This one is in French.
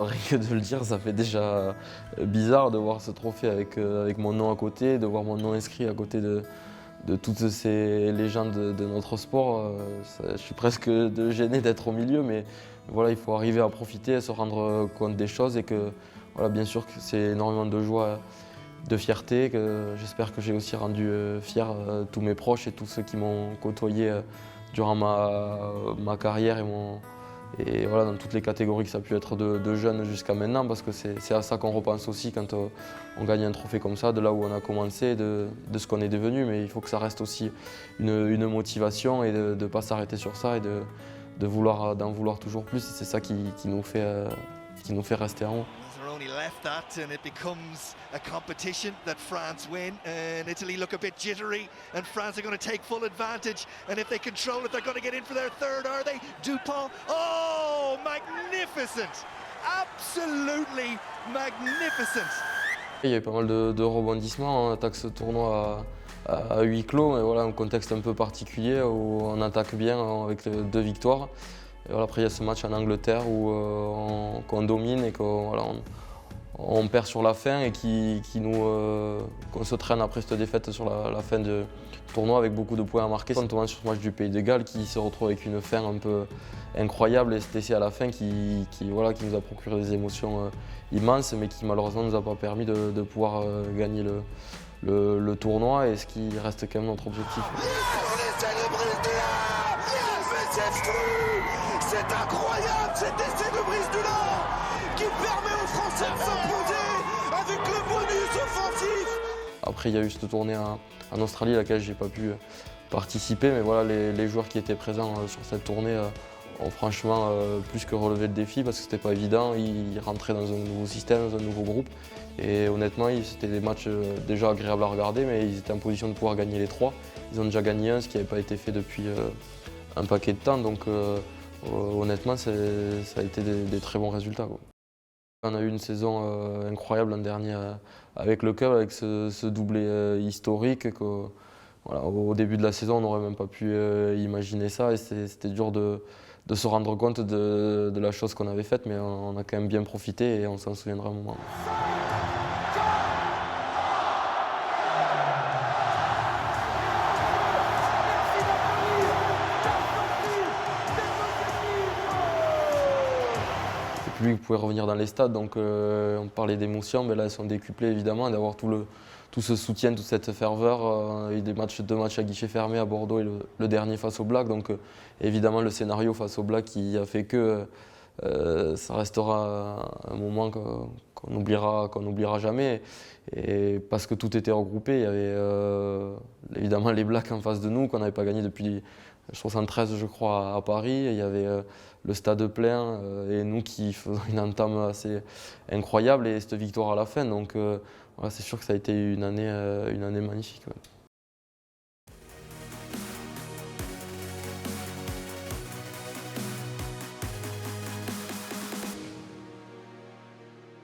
Rien que de le dire, ça fait déjà bizarre de voir ce trophée avec mon nom à côté, de voir mon nom inscrit à côté de toutes ces légendes de notre sport. Je suis presque gêné d'être au milieu, mais voilà, il faut arriver à profiter, à se rendre compte des choses et que, voilà, bien sûr que c'est énormément de joie, de fierté, que j'espère que j'ai aussi rendu fier tous mes proches et tous ceux qui m'ont côtoyé durant ma carrière et voilà, dans toutes les catégories que ça a pu être de jeunes jusqu'à maintenant, parce que c'est à ça qu'on repense aussi quand on gagne un trophée comme ça, de là où on a commencé, de ce qu'on est devenu. Mais il faut que ça reste aussi une motivation et de ne pas s'arrêter sur ça et d'en vouloir toujours plus. Et c'est ça qui nous fait rester en haut. They're only left that and it becomes a competition that France win, and Italy look a bit jittery and France are going to take full advantage, and if they control it they're going to get in for their third, are they? Dupont, oh, magnificent, absolutely magnificent. Il y a eu pas mal de rebondissements. On attaque ce tournoi à huis clos, mais voilà, un contexte un peu particulier où on attaque bien avec 2 victoires. Et voilà, après, il y a ce match en Angleterre où qu'on domine et qu'on voilà, on perd sur la fin et qu'on se traîne après cette défaite sur la fin du tournoi avec beaucoup de points à marquer. Notamment sur ce match du Pays de Galles qui se retrouve avec une fin un peu incroyable et cet essai à la fin qui nous a procuré des émotions immenses, mais qui malheureusement ne nous a pas permis de pouvoir gagner le tournoi, et ce qui reste quand même notre objectif. C'est incroyable cet essai de Brice Dulin qui permet aux Français de s'imposer avec le bonus offensif. Après, il y a eu cette tournée en Australie à laquelle je n'ai pas pu participer, mais voilà, les joueurs qui étaient présents sur cette tournée ont franchement plus que relevé le défi, parce que c'était pas évident. Ils rentraient dans un nouveau système, dans un nouveau groupe, et honnêtement, c'était des matchs déjà agréables à regarder, mais ils étaient en position de pouvoir gagner les 3. Ils ont déjà gagné un, ce qui n'avait pas été fait depuis un paquet de temps, donc honnêtement, ça a été des très bons résultats, quoi. On a eu une saison incroyable l'an dernier avec le club, avec ce doublé historique. Voilà, au début de la saison, on n'aurait même pas pu imaginer ça, et c'était dur de se rendre compte de la chose qu'on avait faite, mais on a quand même bien profité et on s'en souviendra un moment. Lui, il pouvait revenir dans les stades, donc on parlait d'émotions, mais là elles sont décuplées évidemment, d'avoir tout ce soutien, toute cette ferveur. Il y a eu 2 matchs à guichet fermé à Bordeaux et le dernier face aux Blacks, donc évidemment le scénario face aux Blacks qui a fait que ça restera un moment qu'on n'oubliera jamais, et parce que tout était regroupé. Il y avait évidemment les Blacks en face de nous qu'on n'avait pas gagné depuis 1973, je crois, à Paris. Il y avait le stade plein et nous qui faisons une entame assez incroyable et cette victoire à la fin. Donc voilà, c'est sûr que ça a été une année magnifique. Ouais.